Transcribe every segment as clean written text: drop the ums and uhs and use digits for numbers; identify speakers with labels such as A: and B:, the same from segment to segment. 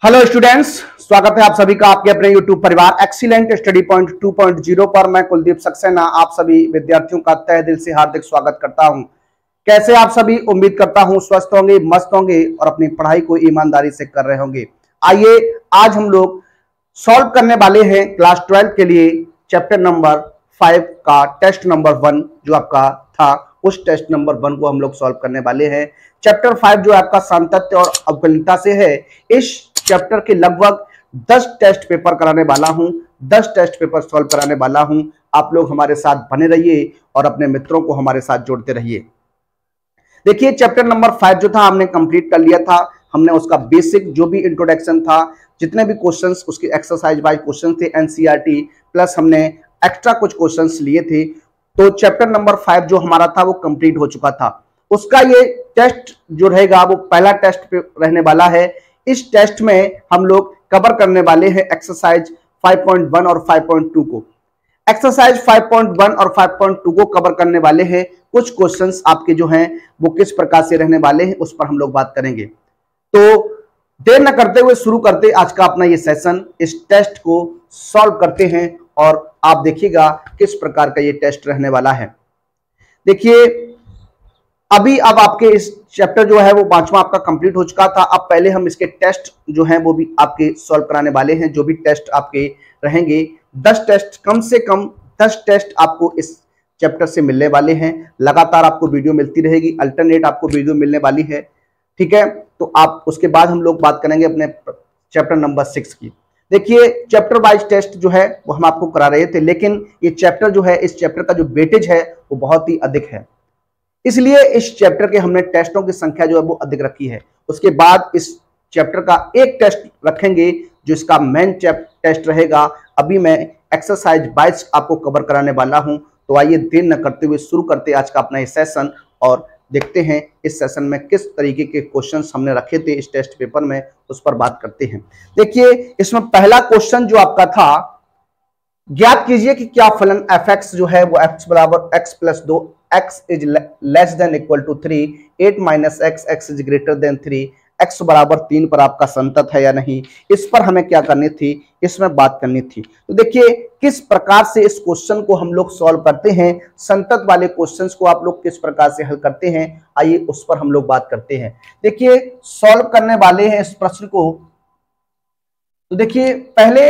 A: Hello students, स्वागत है आप सभी का आपके अपने यूट्यूब परिवार एक्सीलेंट स्टडी पॉइंट 2.0 पर। मैं कुलदीप सक्सेना आप सभी विद्यार्थियों का तहे दिल से हार्दिक स्वागत करता हूं। कैसे आप सभी? उम्मीद करता हूं स्वस्थ होंगे, मस्त होंगे और अपनी पढ़ाई को ईमानदारी से कर रहे होंगे। आइए आज हम लोग सॉल्व करने वाले हैं क्लास 12 के लिए चैप्टर नंबर 5 का टेस्ट नंबर 1 जो आपका था, उस टेस्ट नंबर 1 को हम लोग सॉल्व करने वाले हैं। चैप्टर 5 जो आपका सांतत्य और अवकलनीयता से है, इस चैप्टर के लगभग 10 टेस्ट पेपर कराने वाला हूं, 10 टेस्ट पेपर सॉल्व कराने वाला हूं। आप लोग हमारे साथ बने रहिए और अपने मित्रों को हमारे साथ जोड़ते रहिए। देखिए प्चैप्टर नंबर 5 जो था हमने कंप्लीट कर लिया था। हमने उसका बेसिक जो भी इंट्रोडक्शन था, जितने भी क्वेश्चंस उसके एक्सरसाइज वाइज क्वेश्चन थे एनसीईआरटी प्लस हमने एक्स्ट्रा कुछ क्वेश्चंस लिए थे, तो चैप्टर नंबर 5 जो हमारा था वो कंप्लीट हो चुका था। उसका ये टेस्ट जो रहेगा वो पहला टेस्ट रहने वाला है। इस टेस्ट में हम लोग कवर करने वाले हैं एक्सरसाइज 5.1 और 5.2 को। एक्सरसाइज 5.1 और 5.2 को कवर करने वाले हैं। कुछ क्वेश्चंस आपके जो हैं वो किस प्रकार से रहने वाले हैं उस पर हम लोग बात करेंगे। तो देर न करते हुए शुरू करते आज का अपना ये सेशन। इस टेस्ट को सॉल्व करते हैं और आप देखिएगा किस प्रकार का ये टेस्ट रहने वाला है। देखिए अभी अब आपके इस चैप्टर जो है वो 5वां आपका कंप्लीट हो चुका था। अब पहले हम इसके टेस्ट जो हैं वो भी आपके सॉल्व कराने वाले हैं। जो भी टेस्ट आपके रहेंगे 10 टेस्ट, कम से कम 10 टेस्ट आपको इस चैप्टर से मिलने वाले हैं। लगातार आपको वीडियो मिलती रहेगी, अल्टरनेट आपको वीडियो मिलने वाली है, ठीक है। तो आप उसके बाद हम लोग बात करेंगे अपने चैप्टर नंबर 6 की। देखिए चैप्टर वाइज टेस्ट जो है वो हम आपको करा रहे थे, लेकिन ये चैप्टर जो है, इस चैप्टर का जो वेटेज है वो बहुत ही अधिक है, इसलिए इस चैप्टर के हमने टेस्टों की संख्या जो है वो अधिक रखी है। उसके बाद इस चैप्टर का एक टेस्ट रखेंगे जो इसका मेन टेस्ट रहेगा। अभी मैं एक्सरसाइज 22 आपको कवर कराने वाला हूं। तो आइए देर न करते हुए शुरू करते आज का अपना ये सेशन और देखते हैं इस सेशन में किस तरीके के क्वेश्चंस हमने रखे थे इस टेस्ट पेपर में, उस पर बात करते हैं। देखिए इसमें पहला क्वेश्चन जो आपका था, ज्ञात कीजिए कि क्या फलन f(x) जो है वो x बराबर x plus 2, x is less than equal to 3, 8 minus x, x is greater than 3, x बराबर 3 पर आपका संतत है या नहीं, इस पर हमें क्या करनी थी, इसमें बात करनी थी। तो देखिए किस प्रकार से इस क्वेश्चन को हम लोग सॉल्व करते हैं, संतत वाले क्वेश्चंस को आप लोग किस प्रकार से हल करते हैं, आइए उस पर हम लोग बात करते हैं। देखिए सॉल्व करने वाले हैं इस प्रश्न को। तो देखिए पहले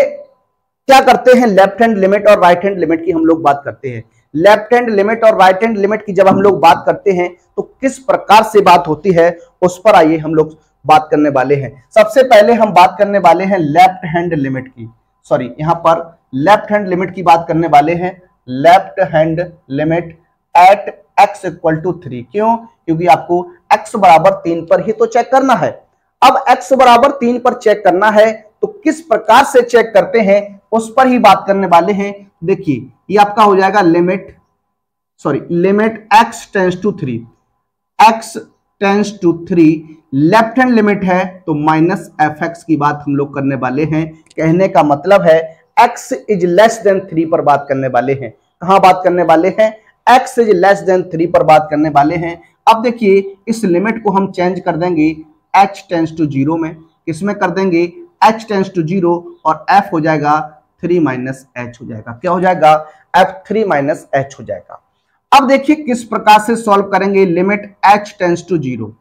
A: क्या करते हैं, लेफ्ट हैंड लिमिट और राइट हैंड लिमिट की हम लोग बात करते हैं। लेफ्ट हैंड लिमिट और राइट हैंड लिमिट की जब हम लोग बात करते हैं तो किस प्रकार से बात होती है उस पर आइए हम लोग बात करने वाले हैं। सबसे पहले हम बात करने वाले हैं लेफ्ट हैंड लिमिट की, सॉरी यहां पर लेफ्ट हैंड लिमिट की बात करने वाले हैं। Left hand limit at x equal to 3। क्यों? क्योंकि आपको x बराबर 3 पर ही तो चेक करना है। अब x बराबर 3 पर चेक करना है तो किस प्रकार से चेक करते हैं उस पर ही बात करने वाले हैं। देखिए ये आपका हो जाएगा limit x tends to 3, x tends to 3, left hand limit है तो माइनस fx की बात हम लोग करने वाले हैं। कहने का मतलब है x इज लेस देन 3 पर बात करने वाले हैं। कहां बात करने वाले हैं? x इज लेस देन 3 पर बात करने वाले हैं। अब देखिए इस लिमिट को हम चेंज कर देंगे h टेंस टू 0 में। किसमें कर देंगे? h टेंस टू 0 और f हो जाएगा 3 माइनस h हो जाएगा। क्या हो जाएगा? f 3 माइनस h हो जाएगा। अब देखिए किस प्रकार से सॉल्व करेंगे। Limit h tends to 0।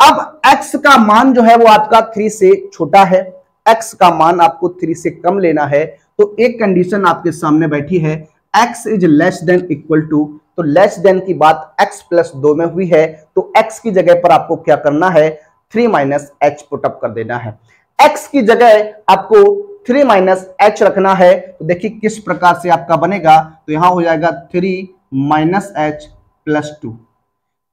A: अब x का मान जो है वो आपका 3 से छोटा है, x का मान आपको 3 से कम लेना है। तो एक कंडीशन आपके सामने बैठी है, x is less than equal to, तो लेस देन की बात x प्लस 2 में हुई है तो x की जगह पर आपको क्या करना है, 3 माइनस h पुटअप कर देना है। x की जगह आपको 3 माइनस h रखना है। तो देखिए किस प्रकार से आपका बनेगा। तो यहां हो जाएगा 3 minus h plus 2,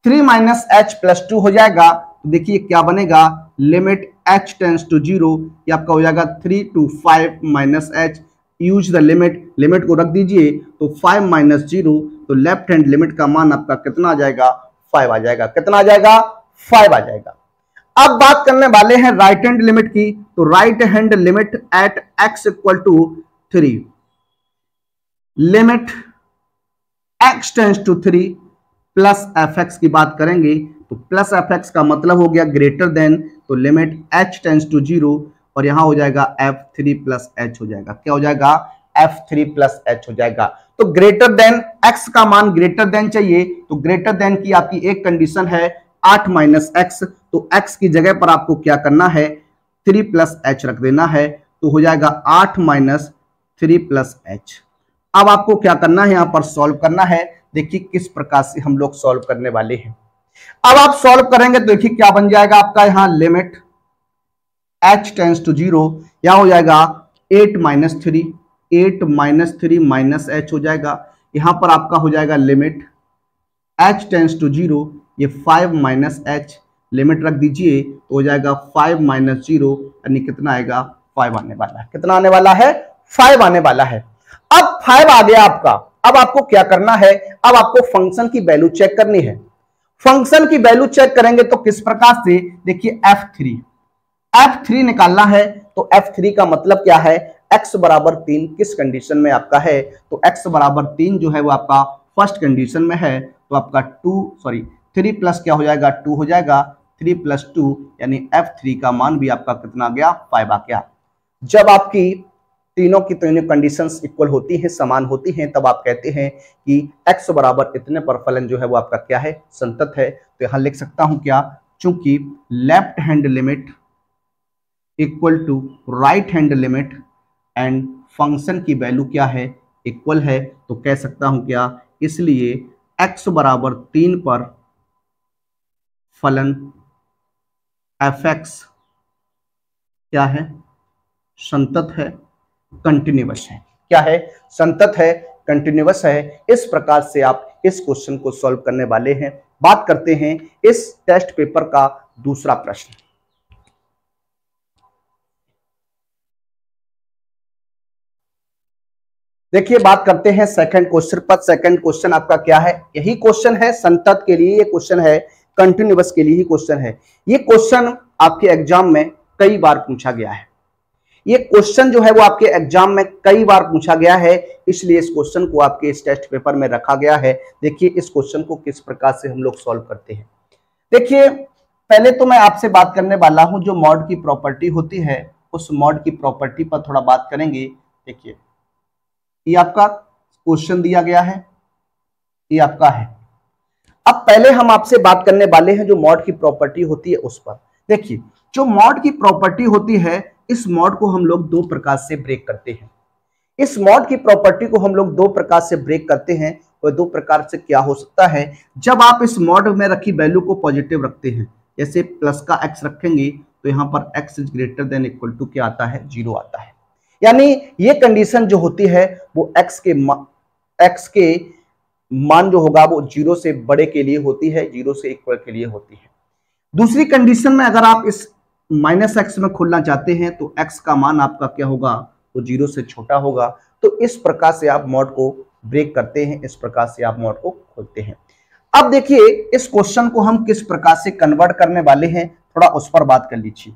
A: 3 minus h plus 2 हो जाएगा। तो देखिए क्या बनेगा, लिमिट h टेंस टू 0, ये आपका हो जाएगा 3 to 5 minus h। Use the limit, limit को रख दीजिए तो 5 माइनस 0, तो लेफ्ट हैंड लिमिट का मान आपका कितना आ जाएगा, 5 आ जाएगा। कितना आ जाएगा? 5 आ जाएगा। अब बात करने वाले हैं राइट हैंड लिमिट की। तो right hand limit at x equal to 3, limit x tends to 3 plus fx की बात करेंगे तो प्लस fx का मतलब हो गया ग्रेटर देन, तो लिमिट h टेंस टू 0 और यहाँ हो जाएगा F3 प्लस एच हो जाएगा। क्या हो जाएगा? F3 प्लस एच हो जाएगा। तो ग्रेटर देन x का मान ग्रेटर देन चाहिए, तो ग्रेटर देन की आपकी एक कंडीशन है 8 माइनस एक्स, तो x की जगह पर आपको क्या करना है 3 प्लस एच रख देना है, तो हो जाएगा 8 माइनस 3 प्लस एच। अब आपको क्या करना है, यहां पर सॉल्व करना है। देखिए किस प्रकार से हम लोग सॉल्व करने वाले हैं। अब आप सॉल्व करेंगे तो देखिए क्या बन जाएगा आपका, यहां लिमिट h टेंड्स टू 0, यहां हो जाएगा 8 माइनस 3, 8 माइनस 3 माइनस एच हो जाएगा। यहां पर आपका हो जाएगा लिमिट h टेंड्स टू 0, ये 5 माइनस एच, लिमिट रख दीजिए तो हो जाएगा 5 माइनस 0, यानी कितना आएगा 5 आने वाला है। कितना आने वाला है? 5 आने वाला है। अब 5 आ गया आपका। अब आपको क्या करना है, अब आपको फंक्शन की वैल्यू चेक करनी है। फंक्शन की वैल्यू चेक करेंगे तो किस प्रकार से, देखिए F3 निकालना है। तो F3 का मतलब क्या है, x बराबर 3 किस कंडीशन में आपका है, तो x बराबर 3 जो है वो आपका फर्स्ट कंडीशन में है, तो आपका 3 प्लस क्या हो जाएगा 2 हो जाएगा, 3 प्लस 2 यानी F3 का मान भी आपका कितना आ गया 5 आ गया। जब आपकी तीनों की तीनों कंडीशंस इक्वल होती हैं, समान होती हैं, तब आप कहते हैं कि x बराबर इतने पर फलन जो है वो आपका क्या है, संतत है। तो यहां लिख सकता हूं क्या, चूंकि left hand limit equal to right hand limit and function की वैल्यू क्या है, इक्वल है, तो कह सकता हूं क्या, इसलिए x बराबर 3 पर फलन fx क्या है, संतत है, कंटिन्यूअस है। क्या है? संतत है, कंटिन्यूअस है। इस प्रकार से आप इस क्वेश्चन को सॉल्व करने वाले हैं। बात करते हैं इस टेस्ट पेपर का दूसरा प्रश्न। देखिए बात करते हैं सेकंड क्वेश्चन पर। सेकंड क्वेश्चन आपका क्या है, यही क्वेश्चन है संतत के लिए, ये क्वेश्चन है कंटिन्यूअस के लिए ही क्वेश्चन है। ये क्वेश्चन आपके एग्जाम में कई बार पूछा गया है। ये क्वेश्चन जो है वो आपके एग्जाम में कई बार पूछा गया है, इसलिए इस क्वेश्चन को आपके इस टेस्ट पेपर में रखा गया है। देखिए इस क्वेश्चन को किस प्रकार से हम लोग सॉल्व करते हैं। देखिए पहले तो मैं आपसे बात करने वाला हूं जो मॉड की प्रॉपर्टी होती है, उस मॉड की प्रॉपर्टी पर थोड़ा बात करेंगे। देखिए ये आपका क्वेश्चन दिया गया है, ये आपका है। अब पहले हम आपसे बात करने वाले हैं जो मॉड की प्रॉपर्टी होती है उस पर। देखिए जो मॉड की प्रॉपर्टी होती है, इस मॉड को हम लोग दो प्रकार से ब्रेक करते हैं। इस मॉड की प्रॉपर्टी को हम लोग दो प्रकार से ब्रेक करते हैं। वह दो प्रकार से क्या हो सकता है, जब आप इस मॉड में रखी वैल्यू को पॉजिटिव रखते हैं, जैसे प्लस का x रखेंगे तो यहां पर x is greater than equal to क्या आता है, 0 आता है। यानी ये कंडीशन जो होती है वो x के मान जो होगा वो 0 से बड़े के लिए होती है, 0 से इक्वल के लिए होती है। दूसरी कंडीशन में अगर आप इस माइनस एक्स में खोलना चाहते हैं तो x का मान आपका क्या होगा, वो 0 से छोटा होगा। तो इस प्रकार से आप मॉड को ब्रेक करते हैं, इस प्रकार से आप मॉड को खोलते हैं। अब देखिए इस क्वेश्चन को हम किस प्रकार से कन्वर्ट करने वाले हैं, थोड़ा उस पर बात कर लीजिए।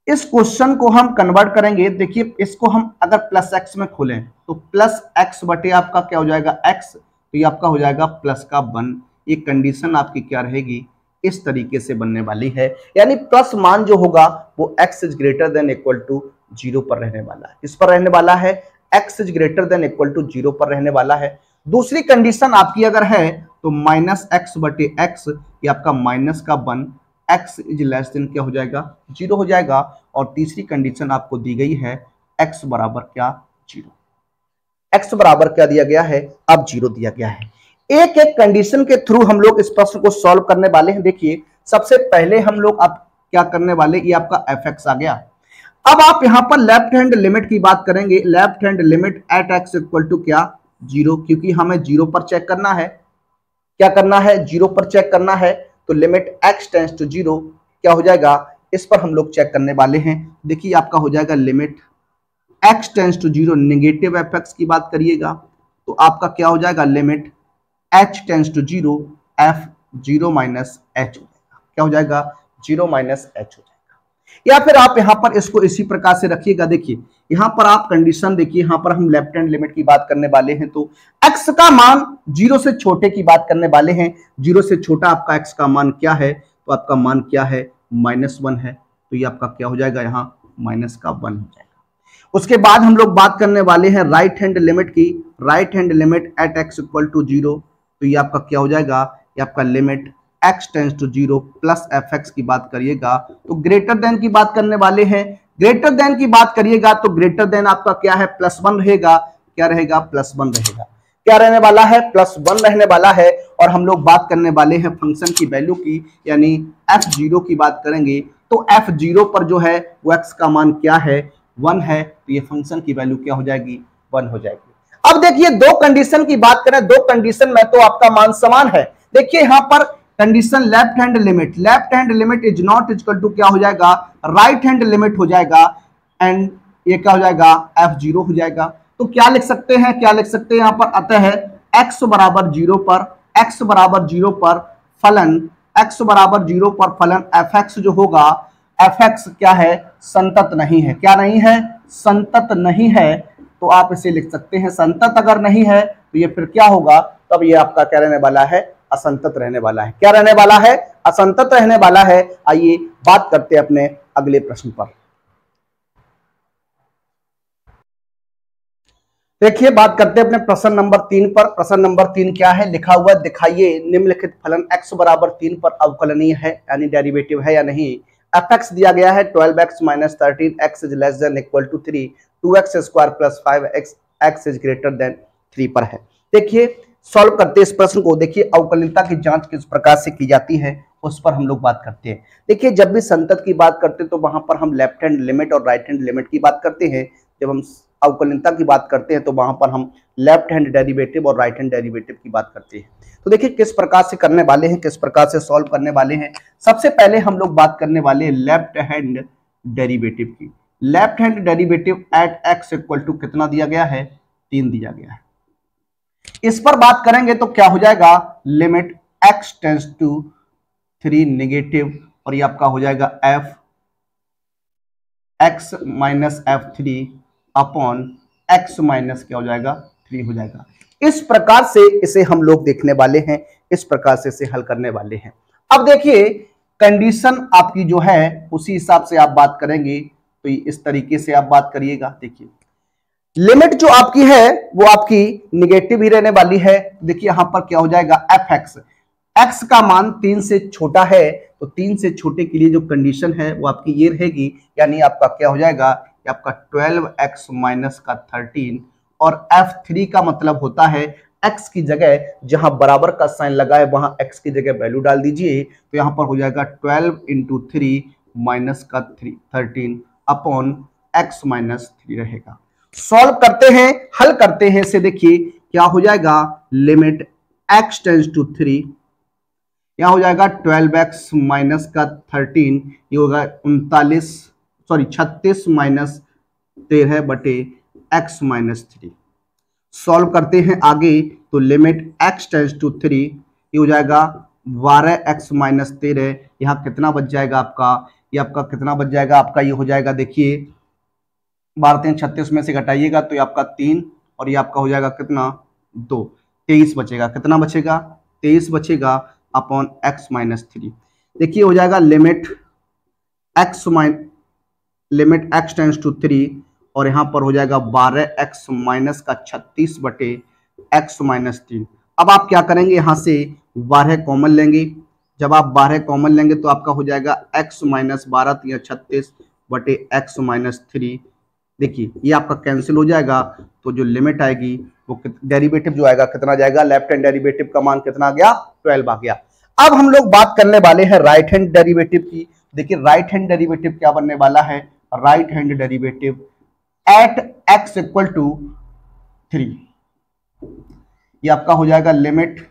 A: इस क्वेश्चन को हम कन्वर्ट करेंगे। देखिए इसको हम अगर प्लस एक्स में खोलें तो प्लस एक्स बटे आपका क्या हो जाएगा x, तो ये आपका हो जाएगा प्लस का 1। ये कंडीशन आपकी क्या रहेगी, इस तरीके से बनने वाली है। यानी प्लस मान जो होगा वो x is greater than equal to 0 पर रहने वाला है। इस पर रहने वाला है, x is greater than equal to 0 पर रहने वाला है। दूसरी कंडीशन आपकी अगर है तो माइनस एक्स बटे एक्स, ये आपका माइनस का 1, x इज लेस देन क्या हो जाएगा, 0 हो जाएगा। और तीसरी कंडीशन आपको दी गई है x बराबर क्या, 0। x बराबर क्या दिया गया है, अब 0 दिया गया है। एक एक कंडीशन के थ्रू हम लोग इस प्रश्न को सॉल्व करने वाले हैं। देखिए सबसे पहले हम लोग अब क्या करने वाले, ये आपका fx आ गया। अब आप यहां पर लेफ्ट हैंड लिमिट की बात करेंगे। Left hand limit at x equal to क्या, 0, क्योंकि हमें 0 पर चेक करना है। क्या करना है, 0 पर चेक करना है। तो लिमिट x टेंड्स टू 0 क्या हो जाएगा, इस पर हम लोग चेक करने वाले हैं। देखिए आपका हो जाएगा limit x tends to 0, negative fx की बात करिएगा तो आपका क्या हो जाएगा, limit h tends to 0 f 0 minus h हो जाएगा। क्या हो जाएगा, 0 माइनस h हो जाएगा। या फिर आप यहां पर इसको इसी प्रकार से रखिएगा। देखिए यहां पर आप कंडीशन देखिए, यहां पर हम लेफ्ट हैंड लिमिट की बात करने वाले हैं तो x का मान 0 से छोटे की बात करने वाले हैं। 0 से छोटा आपका x का मान क्या है, तो आपका मान क्या है, -1 है। तो ये आपका क्या हो जाएगा, यहाँ माइनस का 1 हो जाएगा। उसके बाद हम लोग बात करने वाले हैं राइट हैंड लिमिट की। Right hand limit at x equal to 0, तो ये आपका क्या हो जाएगा, ये आपका limit x tends to 0 plus fx की बात करिएगा तो ग्रेटर देन की बात करने वाले हैं। ग्रेटर देन की बात करिएगा तो ग्रेटर देन आपका क्या है, +1 रहेगा। क्या रहेगा, +1 रहेगा। क्या रहने वाला है, +1 रहने वाला है। और हम लोग बात करने वाले हैं फंक्शन की वैल्यू की, यानी f0 की बात करेंगे तो f0 पर जो है वो x का मान क्या है, 1 है, तो ये फंक्शन की वैल्यू क्या हो जाएगी, 1 हो जाएगी। अब देखिए दो कंडीशन की बात करें, दो कंडीशन में तो आपका मान समान है। देखिए यहां पर condition left hand limit is not equal to क्या हो जाएगा, राइट हैंड लिमिट हो जाएगा, एंड ये क्या हो जाएगा, f0 हो जाएगा। तो क्या लिख सकते हैं, क्या लिख सकते हैं यहां पर, अतः x बराबर 0 पर फलन, x बराबर 0 पर फलन fx जो होगा, fx क्या है, संतत नहीं है। क्या नहीं है, संतत नहीं है। तो आप इसे लिख सकते हैं, संतत अगर नहीं है तो ये फिर क्या होगा, तब ये आपका क्या रहने वाला है, असंतत रहने वाला है। क्या रहने वाला है, असंतत रहने वाला है। आइए बात करते हैं अपने अगले प्रश्न पर। देखिए बात करते हैं अपने प्रश्न नंबर 3 पर। प्रश्न नंबर 3 क्या है, लिखा हुआ दिखाइए निम्नलिखित फलन x बराबर 3 पर अवकलनीय है, यानी डेरिवेटिव है या नहीं। fx दिया गया है 12x minus 13x is less than equal to 3, 2x square plus 5x is greater than 3 पर है। देखिए सॉल्व करते हैं इस प्रश्न को। देखिए अवकलनीयता की जांच किस प्रकार से की जाती है उस पर हम लोग बात करते हैं। देखिए जब भी संतत की बात करते हैं तो वहां पर हम लेफ्ट हैंड लिमिट और राइट हैंड लिमिट की बात करते हैं। जब हम अवकलनीयता की बात करते हैं तो वहां पर हम लेफ्ट हैंड डेरिवेटिव और राइट हैंड डेरिवेटिव की बात करते हैं। तो देखिए किस प्रकार से करने वाले हैं, किस प्रकार से सॉल्व करने वाले हैं। सबसे पहले हम लोग बात करने वाले हैं लेफ्ट हैंड डेरिवेटिव की। Left hand derivative at x equal to कितना दिया गया है, 3 दिया गया है। इस पर बात करेंगे तो क्या हो जाएगा, limit x tends to 3 negative, और ये आपका हो जाएगा x minus f3 upon x minus क्या हो जाएगा, 3 हो जाएगा। इस प्रकार से इसे हम लोग देखने वाले हैं, इस प्रकार से इसे हल करने वाले हैं। अब देखिए कंडीशन आपकी जो है उसी हिसाब से आप बात करेंगे, तो इस तरीके से आप बात करिएगा। देखिए लिमिट जो आपकी है वो आपकी निगेटिव ही रहने वाली है। देखिए यहां पर क्या हो जाएगा, fx, x का मान 3 से छोटा है, तो 3 से छोटे के लिए जो कंडीशन है वो आपकी ये रहेगी, यानी आपका क्या हो जाएगा, आपका 12x माइनस का 13, और f3 का मतलब होता है x की जगह जहां बराबर का साइन लगा है वहां x की जगह वैल्यू डाल दीजिए, तो यहां पर हो जाएगा 12 इंटू 3 माइनस का 13 अपॉन x माइनस 3 रहेगा। सॉल्व करते हैं, हल करते हैं इसे। देखिए क्या हो जाएगा, लिमिट x टेंस टू 3, यहां हो जाएगा 12x माइनस का 13, ये होगा 36 माइनस 13 बटे x माइनस 3। सॉल्व करते हैं आगे, तो लिमिट x टेंस टू 3, ये हो जाएगा 12x माइनस 13, यहाँ कितना बच जाएगा आपका, ये आपका कितना बच जाएगा, आपका ये हो जाएगा, देखिए 12 36 में से घटाइएगा तो ये आपका 3, और ये आपका हो जाएगा कितना, 2, 23 बचेगा। कितना बचेगा, 23 बचेगा अपॉन x माइनस 3। देखिए हो जाएगा लिमिट x टेंस टू 3, और यहां पर हो जाएगा 12x माइनस का 36 बटे x माइनस 3। अब आप क्या करेंगे, यहां से 12 कॉमन लेंगे। जब आप 12 कॉमन लेंगे तो आपका हो जाएगा x माइनस 12 या 36 बटे x माइनस 3। देखिए ये आपका कैंसिल हो जाएगा, तो जो लिमिट आएगी वो डेरिवेटिव जो आएगा कितना जाएगा, लेफ्ट हैंड डेरिवेटिव का मान कितना आ गया, 12 आ गया। अब हम लोग बात करने वाले हैं राइट हैंड डेरिवेटिव की। देखिए राइट हैंड डेरिवेटिव क्या बनने वाला है, right hand derivative at x equal to 3, ये आपका हो जाएगा limit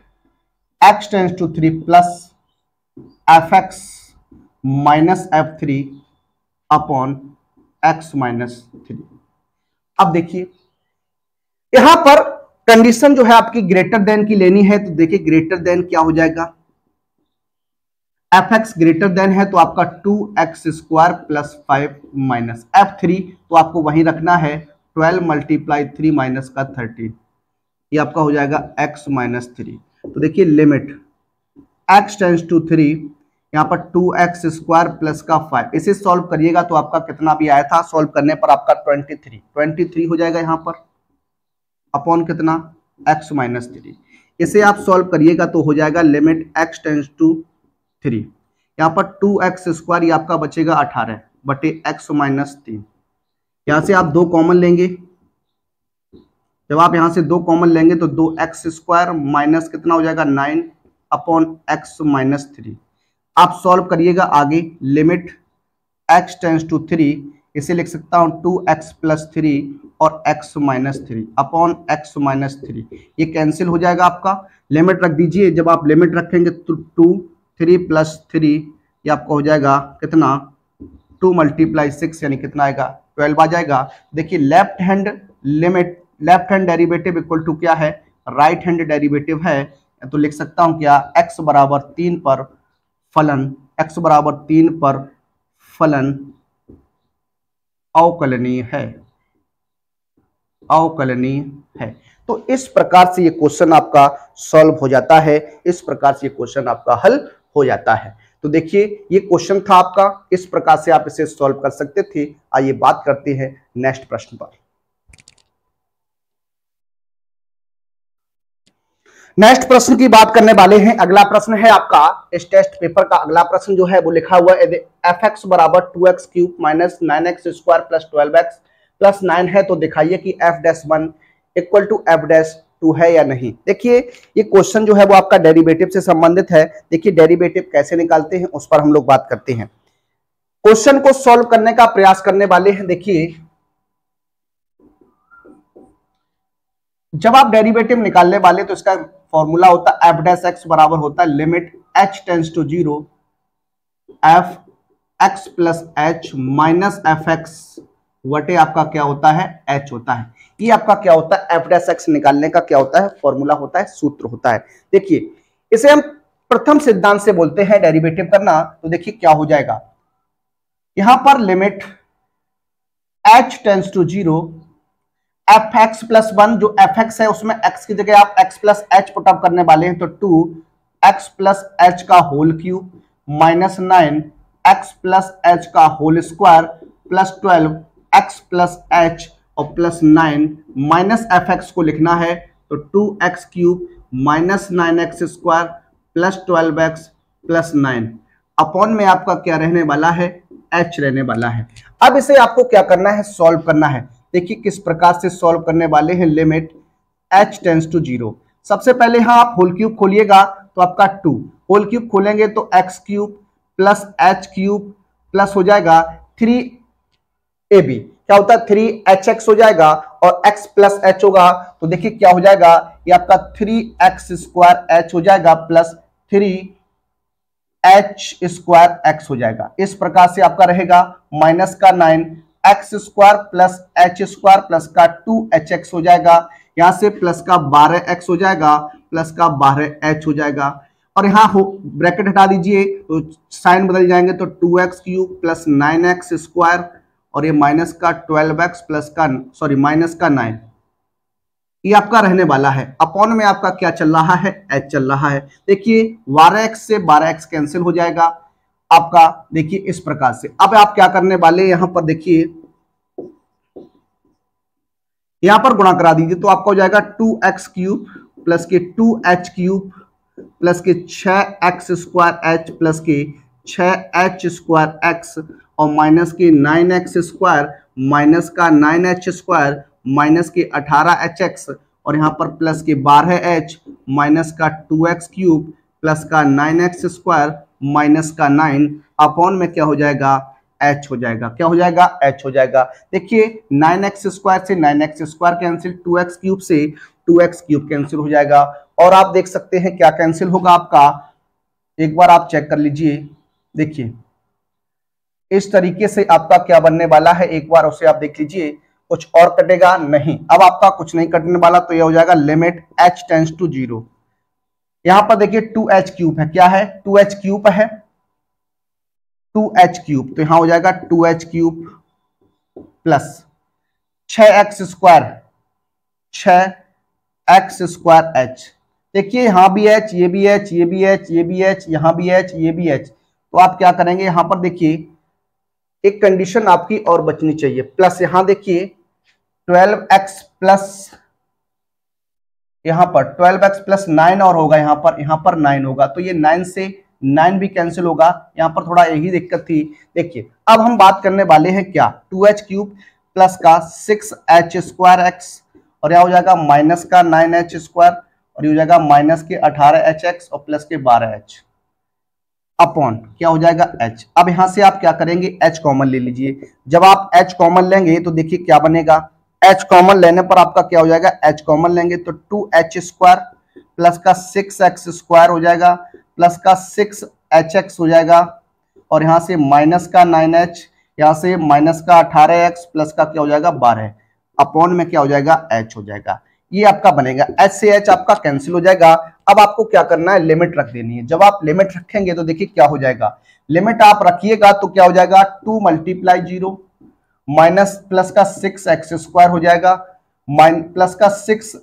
A: x tends to 3 plus fx minus f3 upon x minus 3। अब देखिए यहां पर कंडीशन जो है आपकी ग्रेटर देन की लेनी है, तो देखिए ग्रेटर देन क्या हो जाएगा, fx ग्रेटर देन है तो आपका 2x square plus 5 minus f3, तो आपको वहीं रखना है 12 मल्टीप्लाई 3 माइनस का 13, ये आपका हो जाएगा x माइनस 3। तो देखिए लिमिट x टेंस टू 3, यहाँ पर 2x स्क्वायर प्लस का 5, इसे सॉल्व करिएगा तो आपका कितना भी आया था, सॉल्व करने पर आपका 23 हो जाएगा यहाँ पर, अपॉन कितना x माइनस 3। इसे आप सॉल्व करिएगा तो हो जाएगा लिमिट x टेंस टू 3, यहाँ पर 2x स्क्वायर ये आपका बचेगा 18 बटे x माइनस 3। यहाँ से आप 2 कॉमन लेंगे, जब आप यहाँ से 2 कॉमन लेंगे तो 2x स्क्वायर माइनस कितना हो जाएगा 9 अपॉन x माइनस 3। आप सॉल्व करिएगा आगे, लिमिट x टेंस टू 3, इसे लिख सकता हूँ 2x प्लस 3 और x minus 3 upon x minus 3, ये कैंसिल हो जाएगा आपका। लिमिट रख दीजिए, जब आप लिमिट रखेंगे तो 2 3 प्लस 3 ये आपका हो जाएगा कितना 2 मल्टीप्लाई 6 यानी कितना आएगा 12 आ जाएगा। देखिए left hand limit, left hand derivative equal to क्या है, राइट हैंड डेरिवेटिव है, तो लिख सकता हूं क्या x बराबर 3 पर फलन, x बराबर 3 पर फलन अवकलनीय है, अवकलनीय है। तो इस प्रकार से ये क्वेश्चन आपका सॉल्व हो जाता है, इस प्रकार से ये क्वेश्चन आपका हल हो जाता है। तो देखिए ये क्वेश्चन था आपका, इस प्रकार से आप इसे सॉल्व कर सकते थे। आइए बात करते हैं नेक्स्ट प्रश्न पर। नेक्स्ट प्रश्न की बात करने वाले हैं। अगला प्रश्न है आपका इस टेस्ट पेपर का अगला प्रश्न जो है वो लिखा हुआ है fx बराबर 2x cube minus 9x square plus 12x plus 9 है, तो दिखाइए कि f'1 इक्वल टू f'2 है या नहीं। देखिए ये क्वेश्चन जो है वो आपका डेरिवेटिव से संबंधित है। देखिए डेरिवेटिव कैसे निकालते हैं उस पर हम लोग बात करते हैं। क्वेश्चन को सॉल्व करने का प्रयास करने वाले हैं। देखिए जब आप डेरिवेटिव निकालने वाले तो इसका फॉर्मूला होता है f' बराबर होता है limit h tends to 0 f(x plus h minus fx वटे आपका क्या होता है h होता है। ये आपका क्या होता है f' निकालने का क्या होता है फॉर्मूला होता है, सूत्र होता है। देखिए इसे हम प्रथम सिद्धांत से बोलते हैं डेरिवेटिव करना। तो देखिए क्या हो जाएगा, यहां पर limit h tends to 0 fx plus 1, जो fx है उसमें x की जगह आप x प्लस h पुटअप करने वाले हैं, तो 2x प्लस h का whole cube minus 9x plus h का whole square plus 12x plus h और प्लस 9 माइनस fx को लिखना है तो 2x cube minus 9x square plus 12x plus 9 upon में आपका क्या रहने वाला है h रहने वाला है। अब इसे आपको क्या करना है, सॉल्व करना है। देखिए किस प्रकार से सॉल्व करने वाले हैं, लिमिट h टेंस टू 0। सबसे पहले यहां आप होल क्यूब खोलिएगा तो आपका 2, होल क्यूब खोलेंगे तो x cube plus h cube plus हो जाएगा 3ab, क्या होता है 3hx हो जाएगा और x प्लस h होगा तो देखिए क्या हो जाएगा, ये आपका 3x स्क्वायर h हो जाएगा प्लस 3h स्क्वायर x हो जाएगा। इस प्रकार से आपका रहेगा माइनस का 9x square plus h square plus का 2hx हो जाएगा, यहां से प्लस का 12x हो जाएगा प्लस का 12h हो जाएगा और यहाँ हो ब्रैकेट हटा दीजिए तो साइन बदल जाएंगे तो 2x cube plus 9x square और ये माइनस का 12x प्लस का सॉरी माइनस का 9 ये आपका रहने वाला है। अपॉन में आपका क्या चल रहा है h चल रहा है। देखिए 12x से 12x कैंसिल हो जाएगा आपका। देखिए इस प्रकार से अब आप क्या करने वाले, यहां पर देखिए यहां पर गुणा करा दीजिए तो आपका हो जाएगा 2x क्यूब प्लस के 2h क्यूब प्लस के 6x स्क्वायर h प्लस के 6h स्क्वायर x और माइनस के 9x स्क्वायर माइनस का 9h स्क्वायर माइनस के 18hx और यहाँ पर प्लस के 12h माइनस का 2x क्यूब प्लस का 9x स्क्वायर माइनस का 9 अपॉन में क्या हो जाएगा h हो जाएगा। क्या हो जाएगा h हो जाएगा। देखिए 9x स्क्वायर से 9x square cancel, 2x cube से 2x क्यूब कैंसिल हो जाएगा और आप देख सकते हैं क्या कैंसिल होगा आपका, एक बार आप चेक कर लीजिए। देखिए इस तरीके से आपका क्या बनने वाला है, एक बार उसे आप देख लीजिए, कुछ और कटेगा नहीं। अब आपका कुछ नहीं कटने वाला तो यह हो जाएगा लिमिट h टेंस टू 0। यहां पर देखिए 2h क्यूब है, क्या है 2h क्यूब है 2h क्यूब, तो यहां हो जाएगा 2h cube plus 6x square 6x square h। देखिए यहां भी h, ये भी h, ये भी h, ये भी h, यहां भी h, ये भी h, तो आप क्या करेंगे, यहां पर देखिए एक कंडीशन आपकी और बचनी चाहिए, प्लस यहां देखिए 12x प्लस, यहां पर 12x प्लस 9 और होगा, यहां पर 9 होगा, तो ये 9 से 9 भी कैंसिल होगा, यहां पर थोड़ा यही दिक्कत थी। देखिए अब हम बात करने वाले हैं क्या, 2h क्यूब प्लस का 6h स्क्वायर एक्स, और यह हो जाएगा माइनस का 9h स्क्वायर, और ये हो जाएगा माइनस के 18hx और प्लस के 12h अपॉन क्या हो जाएगा h। अब यहां से आप क्या करेंगे, h कॉमन ले लीजिए। जब आप h कॉमन लेंगे तो देखिए क्या बनेगा, h कॉमन लेने पर आपका क्या हो जाएगा, h कॉमन लेंगे तो 2h स्क्वायर प्लस का 6x स्क्वायर हो जाएगा, प्लस का 6hx हो जाएगा, और यहां से माइनस का 9h, यहां से माइनस का 18x प्लस का क्या हो जाएगा 12, अपॉन में क्या हो जाएगा h हो जाएगा। ये आपका बनेगा, h से h आपका कैंसिल हो जाएगा। अब आपको क्या करना है, लिमिट रख देनी है। जब आप लिमिट रखेंगे तो देखिए क्या हो जाएगा, लिमिट आप रखिएगा तो क्या हो जाएगा 2 मल्टीप्लाई 0 माइनस प्लस का 6x स्क्वायर हो जाएगा, प्लस का 6,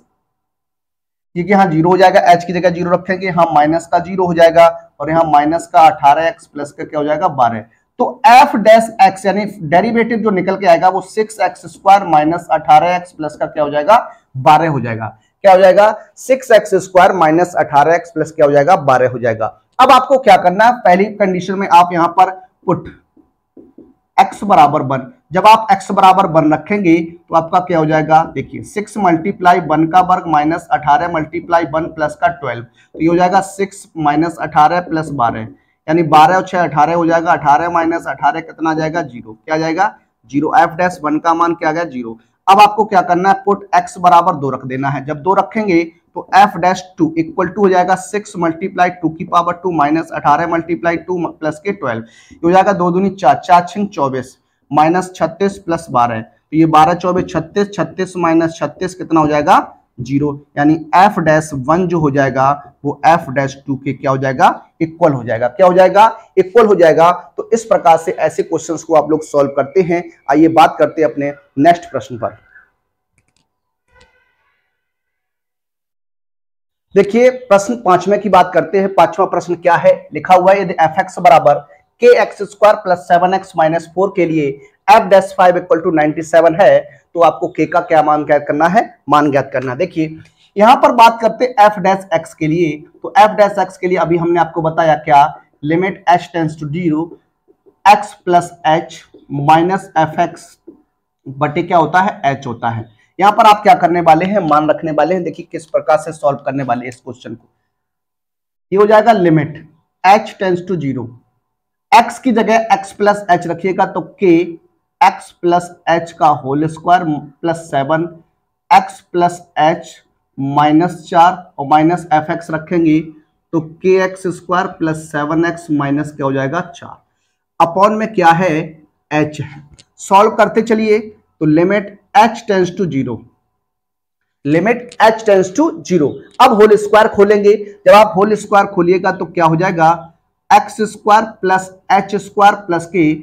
A: क्योंकि यहाँ 0 हो जाएगा, h की जगह 0 रखेंगे, यहाँ माइनस का 0 हो जाएगा, और यहाँ माइनस का 18x प्लस का क्या हो जाएगा 12। तो f डैश x यानी डेरिवेटिव जो निकल के आएगा वो 6x square minus 18x plus का क्या हो जाएगा 12 हो जाएगा। क्या हो जाएगा, 6x square minus 18x plus क्या हो जाएगा 12 हो जाएगा। अब आपको क्या करना है, पहली कंडीशन में आप यहां पर पुट x बराबर 1, जब आप x बराबर 1 रखेंगे तो आपका क्या हो जाएगा, देखिए 6 मल्टीप्लाई 1 का वर्ग माइनस 18 मल्टीप्लाई 1 प्लस का 12, तो ये हो जाएगा 6 माइनस 18 प्लस 12, यानी 12 और 6 18 हो जाएगा, 18 माइनस 18 कितना आ जाएगा 0, क्या आ जाएगा 0। f डैश 1 का मान क्या आ गया 0। अब आपको क्या करना है, पुट x बराबर 2 रख देना है। जब 2 रखेंगे तो f डैश 2 इक्वल टू हो जाएगा 6 मल्टीप्लाई 2 की पावर 2 माइनस 18 मल्टीप्लाई 2 प्लस के 12, ये हो जाएगा 2 दूनी 4, 4 6 24 माइनस 36 प्लस 12, तो ये 12 24 36, 36 माइनस 36 कितना हो जाएगा 0, यानी f डैश 1 जो हो जाएगा वो f डैश 2 के क्या हो जाएगा इक्वल हो जाएगा। क्या हो जाएगा, इक्वल हो जाएगा। तो इस प्रकार से ऐसे क्वेश्चंस को आप लोग सॉल्व करते हैं। आइए बात करते हैं अपने नेक्स्ट प्रश्न पर। देखिए प्रश्न 5वें की बात करते हैं। 5वां प्रश्न क्या है, लिखा हुआ है यदि fx बराबर kx square plus 7x minus 4 के लिए f डैश 5 इक्वल टू 97 है तो आपको k का क्या मान ज्ञात करना है, मान ज्ञात करना। देखिए यहां पर बात करते हैं f डैश x के लिए, तो f डैश x के लिए अभी हमने आपको बताया क्या, limit h tends to 0 x plus h minus fx बटे क्या होता है h होता है। यहां पर आप क्या करने वाले हैं, मान रखने वाले हैं। देखिए किस प्रकार से सॉल्व करने वाले हैं इस क्वेश्चन को। ये हो जाएगा limit h tends to 0, x की जगह x प्लस h रखिएगा तो k x प्लस h का whole square plus 7 x plus h minus 4 और माइनस fx रखेंगे तो kx square plus 7x minus क्या हो जाएगा 4, अपॉन में क्या है h है। सॉल्व करते चलिए तो limit h tends to 0, limit h tends to 0। अब होल स्क्वायर खोलेंगे, जब आप होल स्क्वायर खोलिएगा तो क्या हो जाएगा x square plus h square plus के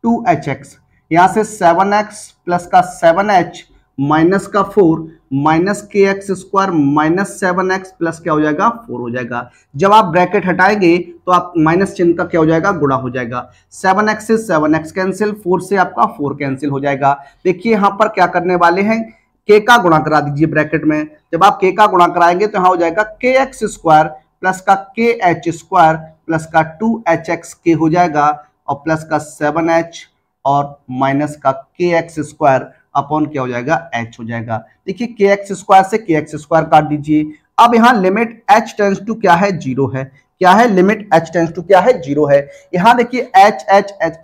A: 2hx, यहां से 7x प्लस का 7h माइनस का 4 minus kx square minus 7x plus क्या हो जाएगा 4 हो जाएगा। जब आप ब्रैकेट हटाएंगे तो आप माइनस चिन्ह का क्या हो जाएगा गुणा हो जाएगा, 7x से 7x कैंसिल, 4 से आपका 4 कैंसिल हो जाएगा। देखिए यहां पर क्या करने वाले हैं, k का गुणा करा दीजिए ब्रैकेट में। जब आप k का गुणा कराएंगे तो यहां हो जाएगा kx स्क्वायर प्लस का kh स्क्वायर प्लस का 2hx k हो जाएगा और प्लस का 7h और माइनस का kx स्क्वायर अपॉन क्या हो जाएगा h हो जाएगा। देखिए kx स्क्वायर से kx स्क्वायर काट दीजिए। अब यहाँ लिमिट h टेंड्स टू क्या है 0 है, क्या है लिमिट h टेंड्स टू क्या है 0 है। यहाँ देखिए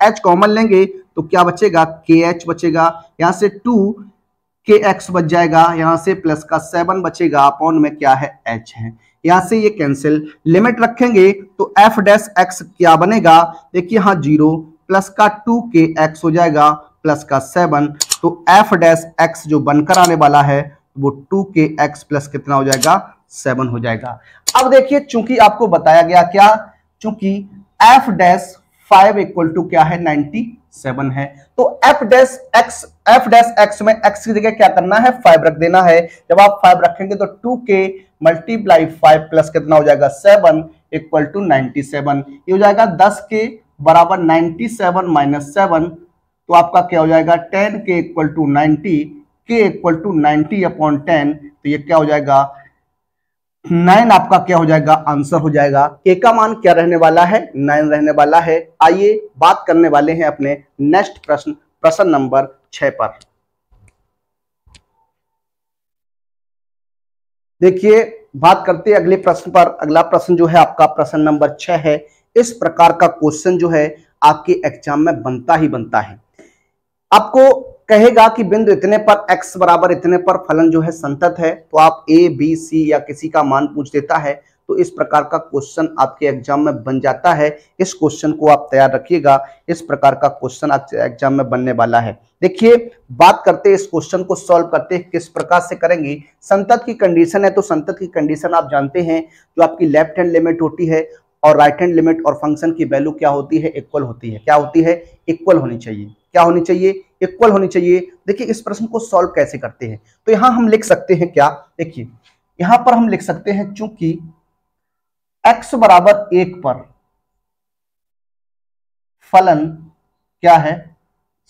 A: h कॉमन लेंगे तो क्या बचेगा kh बचेगा, यहाँ से 2kx बच जाएगा, यहाँ से प्लस का 7 बचेगा, अपॉन में क्या है h है, यहाँ से ये कैंसिल। लिमिट रखेंगे तो f डैश x क्या बनेगा, देखिए यहाँ 0 प्लस का 2kx हो जाएगा प्लस का 7, तो f डैश x जो बनकर आने वाला है वो 2kx प्लस कितना हो जाएगा 7 हो जाएगा। अब देखिए चूंकि आपको बताया गया क्या, चूंकि f डैश 5 इक्वल टू क्या है 97 है, तो f डैश x में x की जगह क्या करना है 5 रख देना है। जब आप 5 रखेंगे तो 2k मल्टीप्लाई 5 प्लस कितना हो जाएगा 7 इक्वल टू 97, ये हो जाएगा 10k बराबर 97 माइनस 7, तो आपका क्या हो जाएगा 10 के इक्वल टू 90, के इक्वल टू 90 अपॉन 10, तो ये क्या हो जाएगा 9 आपका क्या हो जाएगा आंसर हो जाएगा। के का मान क्या रहने वाला है 9 रहने वाला है। आइए बात करने वाले हैं अपने नेक्स्ट प्रश्न, प्रश्न नंबर 6 पर। देखिए बात करते हैं अगले प्रश्न पर। अगला प्रश्न जो है आपका प्रश्न नंबर 6 है। इस प्रकार का क्वेश्चन जो है आपके एग्जाम में बनता ही बनता है। आपको कहेगा कि बिंदु इतने पर x बराबर इतने पर फलन जो है संतत है, तो आप a b c या किसी का मान पूछ देता है, तो इस प्रकार का क्वेश्चन आपके एग्जाम में बन जाता है। इस क्वेश्चन को आप तैयार रखिएगा, इस प्रकार का क्वेश्चन आपके एग्जाम में बनने वाला है। देखिए बात करते हैं इस क्वेश्चन को सॉल्व करते हैं किस प्रकार से करेंगे। संतत की कंडीशन है, तो संतत की कंडीशन आप जानते हैं, जो आपकी लेफ्ट हैंड लिमिट होती है और राइट हैंड लिमिट और फंक्शन की वैल्यू क्या होती है इक्वल होती है। क्या होती है इक्वल होनी चाहिए। क्या होनी चाहिए इक्वल होनी चाहिए। देखिए इस प्रश्न को सॉल्व कैसे करते हैं, तो यहां हम लिख सकते हैं क्या, देखिए यहां पर हम लिख सकते हैं चूंकि x बराबर 1 पर फलन क्या है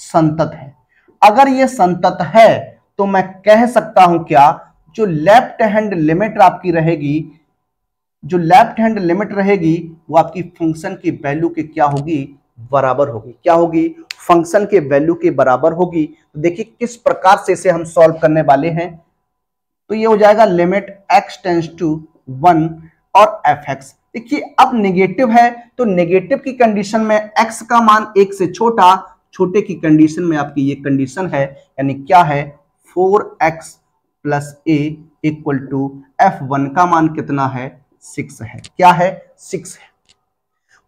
A: संतत है। अगर ये संतत है तो मैं कह सकता हूं क्या, जो लेफ्ट हैंड लिमिट आपकी रहेगी, जो लेफ्ट हैंड लिमिट रहेगी वो आपकी फंक्शन की वैल्यू के क्या होगी बराबर होगी। क्या होगी फंक्शन के वैल्यू के बराबर होगी। तो देखिए किस प्रकार से इसे हम सॉल्व करने वाले हैं, तो ये हो जाएगा लिमिट x टेंड्स टू 1 और fx। देखिए अब नेगेटिव है, तो नेगेटिव की कंडीशन में x का मान 1 से छोटा, छोटे की कंडीशन में आपकी ये कंडीशन है, यानी क्या है 4x plus a equal to f1 का मान कितना है 6 है। क्या है 6 है।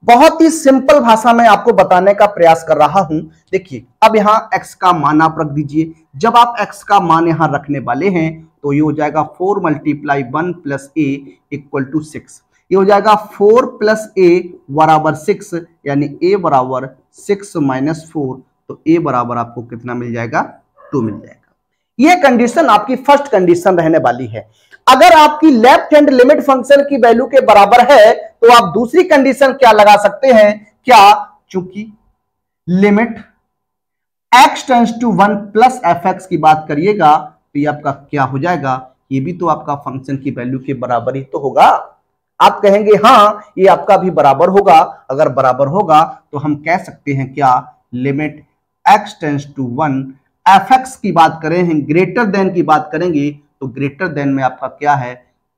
A: बहुत ही सिंपल भाषा में आपको बताने का प्रयास कर रहा हूं। देखिए अब यहां x का मान आप रख दीजिए। जब आप x का मान यहां रखने वाले हैं तो ये हो जाएगा 4 multiply 1 plus a equal to 6। ये हो जाएगा 4 प्लस a बराबर 6, यानी a बराबर 6 माइनस 4, तो a बराबर आपको कितना मिल जाएगा 2 मिल जाएगा। ये कंडीशन आपकी फर्स्ट कंडीशन रहने वाली है। अगर आपकी लेफ्ट हैंड लिमिट फंक्शन की वैल्यू के बराबर है तो आप दूसरी कंडीशन क्या लगा सकते हैं, क्या चूंकि limit x tends to 1 plus fx की बात करिएगा तो ये आपका क्या हो जाएगा, ये भी तो आपका फंक्शन की वैल्यू के बराबर ही तो होगा। आप कहेंगे हाँ ये आपका भी बराबर होगा। अगर बराबर होगा तो हम कह सकते हैं क्या, limit x tends to 1 fx की बात करें हैं, ग्रेटर देन की बात करेंगे तो ग्रेटर देन में आपका क्या है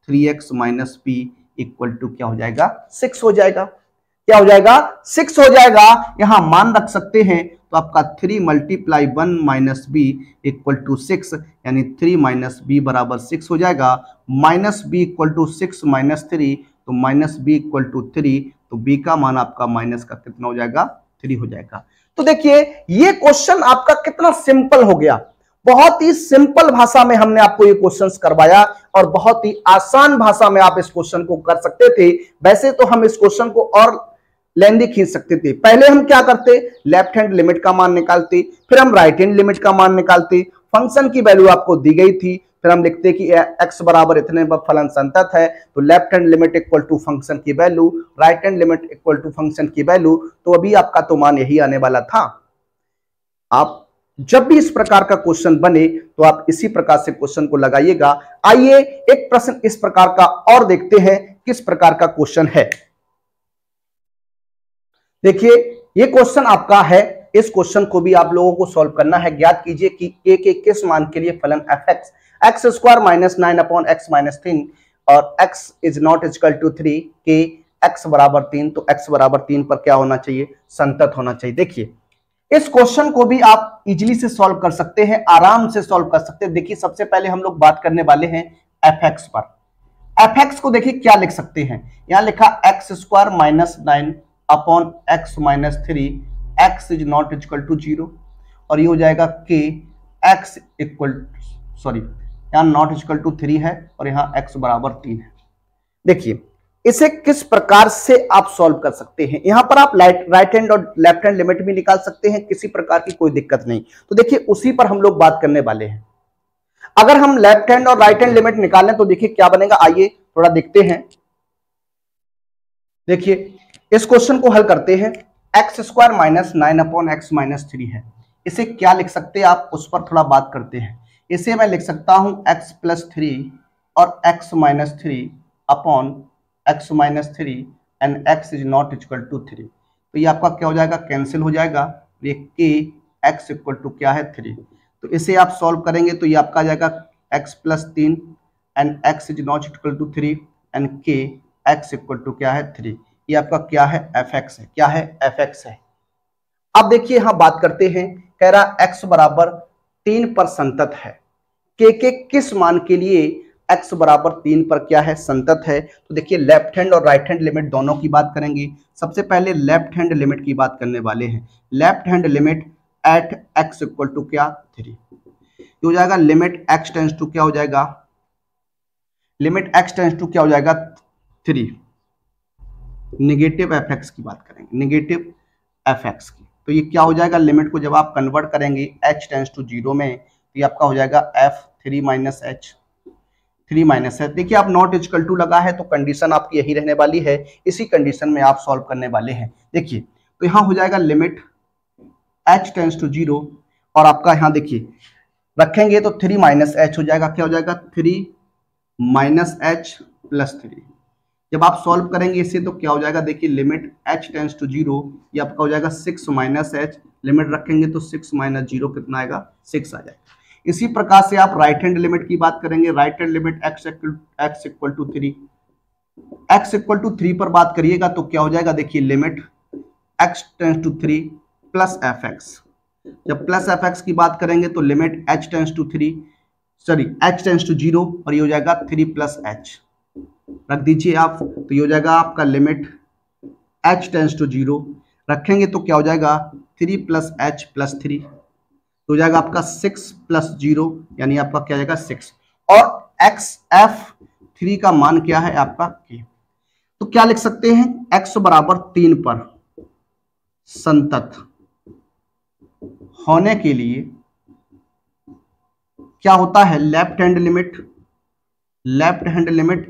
A: 3x minus p equal to क्या हो जाएगा 6 हो जाएगा। क्या हो जाएगा 6 हो जाएगा। यहां मान रख सकते हैं तो आपका 3 multiply 1 minus b equal to 6, यानी 3 माइनस बी बराबर 6 हो जाएगा। Minus b equal to 6 minus 3, तो माइनस बी इक्वल टू 3, तो बी का मान आपका माइनस का कितना हो जाएगा 3 हो जाएगा। तो देखिए ये क्वेश्चन आपका कितना सिंपल हो गया। बहुत ही सिंपल भाषा में हमने आपको ये क्वेश्चंस करवाया और बहुत ही आसान भाषा में आप इस क्वेश्चन को कर सकते थे। वैसे तो हम इस क्वेश्चन को और लेंदी खींच सकते थे। पहले हम क्या करते, लेफ्ट हैंड लिमिट का मान निकालते, फिर हम राइट हैंड लिमिट का मान निकालते, फंक्शन की वैल्यू आपको दी गई थी, फिर हम लिखते कि x बराबर इतने पर फलन संतत है, तो left hand limit equal to function की value, right hand limit equal to function की वैल्यू, तो अभी आपका तो मान यही आने वाला था। आप जब भी इस प्रकार का क्वेश्चन बने तो आप इसी प्रकार से क्वेश्चन को लगाइएगा। आइए एक प्रश्न इस प्रकार का और देखते हैं किस प्रकार का क्वेश्चन है। देखिए ये क्वेश्चन आपका है, इस क्वेश्चन को भी आप लोगों को सॉल्व करना है। ज्ञात कीजिए कि a के किस मान के लिए फलन fx x square minus 9 upon x minus 3 और x is not equal to 3 के x बराबर 3, तो x बराबर 3 पर क्या होना चाहिए संतत होना चाहिए। देखिए इस क्वेश्चन को भी आप इजीली से सॉल्व कर सकते हैं, आराम से सॉल्व कर सकते हैं। देखिए सबसे पहले हम लोग बात करने वाले हैं fx पर। fx को देखिए क्या लिख सकते हैं, यहां लिखा x square minus 9 upon x minus 3, x is not equal to 0, और ये हो जाएगा k x इक्वल सॉरी यहां नॉट इक्वल टू 3 है और यहां x बराबर 3 है। देखिए इसे किस प्रकार से आप सॉल्व कर सकते हैं, यहां पर आप राइट हैंड और लेफ्ट हैंड लिमिट भी निकाल सकते हैं, किसी प्रकार की कोई दिक्कत नहीं। तो देखिए उसी पर हम लोग बात करने वाले हैं। अगर हम लेफ्ट हैंड और राइट हैंड लिमिट निकालें तो देखिए क्या बनेगा, आइए थोड़ा देखते हैं। देखिए इस क्वेश्चन को हल करते हैं। एक्स स्क्वायर माइनस 9/x-3 है। इसे क्या लिख सकते हैं आप, उस पर थोड़ा बात करते हैं। इसे मैं लिख सकता हूं x+3 और x-3 and x is not equal to 3। तो ये आपका क्या हो जाएगा, कैंसिल हो जाएगा। ये k x इक्वल टू क्या है 3। तो इसे आप सॉल्व करेंगे तो ये आपका आ जाएगा x+3 and x is not equal to 3 and k x equal to क्या है 3। ये आपका क्या है, fx है। क्या है, fx है। अब देखिए यहां बात करते हैं, कह रहा x बराबर 3 पर संतत है। के किस मान के लिए x बराबर 3 पर क्या है, संतत है। तो देखिए लेफ्ट हैंड और राइट हैंड लिमिट दोनों की बात करेंगे। सबसे पहले लेफ्ट हैंड लिमिट की बात करने वाले हैं। Left hand limit at x equal to क्या 3 हो जाएगा। लिमिट x टेंस टू क्या हो जाएगा, लिमिट x टेंस टू क्या हो जाएगा 3। नेगेटिव fx की बात करेंगे, नेगेटिव fx की। तो ये क्या हो जाएगा, लिमिट को जब आप कन्वर्ट करेंगे h टेंस टू 0 में, तो ये आपका हो जाएगा f3 माइनस h। देखिए आप नॉट इक्वल टू लगा है तो कंडीशन आपकी यही रहने वाली है। इसी कंडीशन में आप सॉल्व करने वाले हैं। देखिए तो यहाँ हो जाएगा लिमिट h टेंस टू 0 और आपका यहाँ देखिए रखेंगे तो 3 माइनस h हो जाएगा। क्या हो जाएगा, 3 माइनस h प्लस 3। जब आप सॉल्व करेंगे इसे तो क्या हो जाएगा, देखिए लिमिट h टेंस टू 0, ये आपका हो जाएगा 6 माइनस h। लिमिट रखेंगे तो 6 माइनस 0 कितना आएगा, 6 आ जाएगा। इसी प्रकार से आप राइट हैंड लिमिट की बात करेंगे। Right hand limit x equal to 3, x equal to 3 पर बात करिएगा तो क्या हो जाएगा, देखिए limit x tends to 3 plus fx। जब प्लस fx की बात करेंगे तो limit h tends to 3 h tends to 0 और ये हो जाएगा 3 प्लस h रख दीजिए आप। तो ये हो जाएगा आपका लिमिट h टेंस टू 0 रखेंगे तो क्या हो जाएगा 3 प्लस h प्लस 3 तो हो जाएगा आपका 6 प्लस 0 यानी आपका क्या जाएगा 6। और xf3 का मान क्या है आपका k। तो क्या लिख सकते हैं, x बराबर 3 पर संतत होने के लिए क्या होता है, left hand limit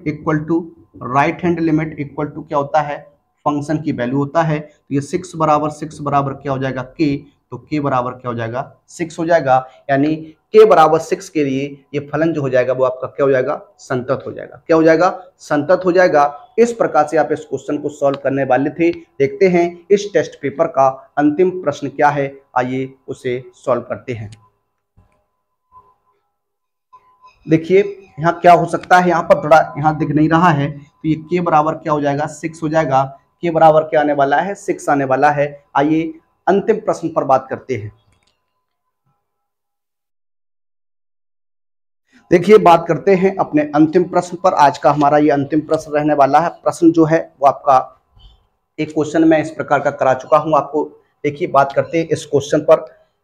A: equal to right hand limit equal to क्या होता है, फंक्शन की वैल्यू होता है। तो ये 6 बराबर क्या हो जाएगा k, तो k बराबर क्या हो जाएगा 6 हो जाएगा। यानी k बराबर 6 के लिए ये फलन जो हो जाएगा वो आपका क्या हो जाएगा, संतत हो जाएगा। क्या हो जाएगा, संतत हो जाएगा। इस प्रकार से आप इस क्वेश्चन को सॉल्व करने वाले थे। देखते हैं इस टेस्ट पेपर का अंतिम प्रश्न क्या है, आइए उसे सॉल्व करते हैं। देखिए यहाँ क्या हो सकता है, यहाँ पर थोड़ा यहाँ दिख नहीं रहा है तो ये k बराबर क्या हो जाएगा 6 हो जाएगा। k बराबर क्या आने वाला है, 6 आने वाला है। आइए अंतिम प्रश्न पर बात करते हैं। देखिए बात करते हैं अपने अंतिम प्रश्न पर। आज का हमारा ये अंतिम प्रश्न रहने वाला है। प्रश्न जो है वो आपका एक क्वेश्चन मैं इस प्रकार का करा चुका हूं आपको। देखिए बात करते हैं इस क्वेश्चन पर।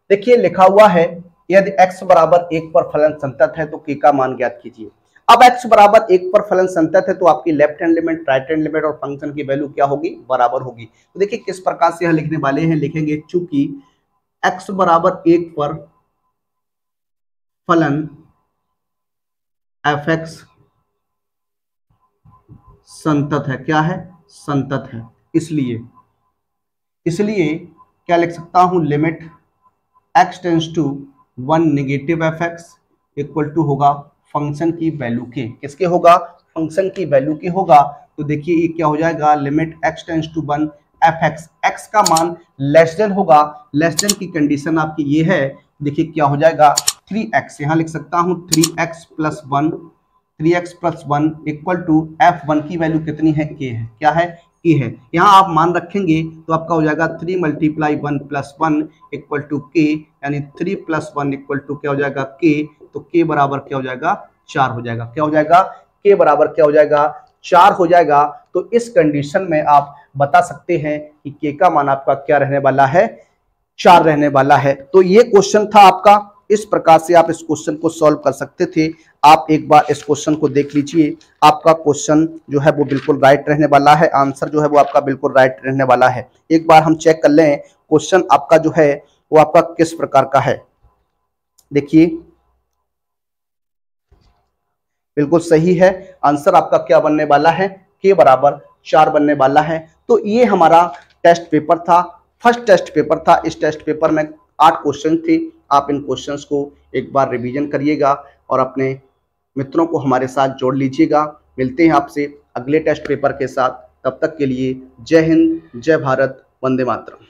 A: देखिए लिखा हुआ है यदि x बराबर 1 पर फलन संतत है तो k का मान ज्ञात कीजिए। अब x बराबर 1 पर फलन संतत है तो आपकी left hand limit, right hand limit और फंक्शन की वैल्यू क्या होगी, बराबर होगी। तो देखिए किस प्रकार से यह लिखने वाले हैं, लिखेंगे चूंकि x बराबर 1 पर फलन fx संतत है। क्या है, संतत है। इसलिए क्या लिख सकता हूं, limit x tends to 1 negative fx equal to होगा फंक्शन की वैल्यू के, किसके होगा, फंक्शन की वैल्यू के होगा। तो देखिए ये क्या हो जाएगा, limit x tends to 1 fx, x का मान लेस देन होगा। लेस देन की कंडीशन आपकी ये है, देखिए क्या हो जाएगा 3x, यहां लिख सकता हूं 3x plus 1 equal to f1 की वैल्यू कितनी है, k है। क्या है, k है। यहाँ आप मान रखेंगे तो आपका हो जाएगा 3 multiply 1 plus 1 equal to k, यानी 3 प्लस 1 इक्वल टू क्या हो जाएगा k। तो k बराबर क्या हो जाएगा 4 हो जाएगा। क्या हो जाएगा, k बराबर क्या हो जाएगा 4 हो जाएगा। तो इस कंडीशन में आप बता सकते हैं कि k का मान आपका क्या रहने वाला है, 4 रहने वाला है। तो ये क्वेश्चन था आपका। इस प्रकार से आप इस क्वेश्चन को सॉल्व कर सकते थे। आप एक बार इस क्वेश्चन को देख लीजिए, आपका क्वेश्चन जो है वो बिल्कुल राइट रहने वाला है। आंसर जो है वो आपका बिल्कुल राइट रहने वाला है। एक बार हम चेक कर लें क्वेश्चन आपका जो है वो आपका किस प्रकार का है। देखिए बिल्कुल सही है। आंसर आपका क्या बनने वाला है, k बराबर 4 बनने वाला है। तो ये हमारा टेस्ट पेपर था। फर्स्ट टेस्ट पेपर था। इस टेस्ट पेपर में 8 क्वेश्चन थे। आप इन क्वेश्चंस को एक बार रिवीजन करिएगा और अपने मित्रों को हमारे साथ जोड़ लीजिएगा। मिलते हैं आपसे अगले टेस्ट पेपर के साथ। तब तक के लिए जय हिंद, जय भारत, वंदे मातरम।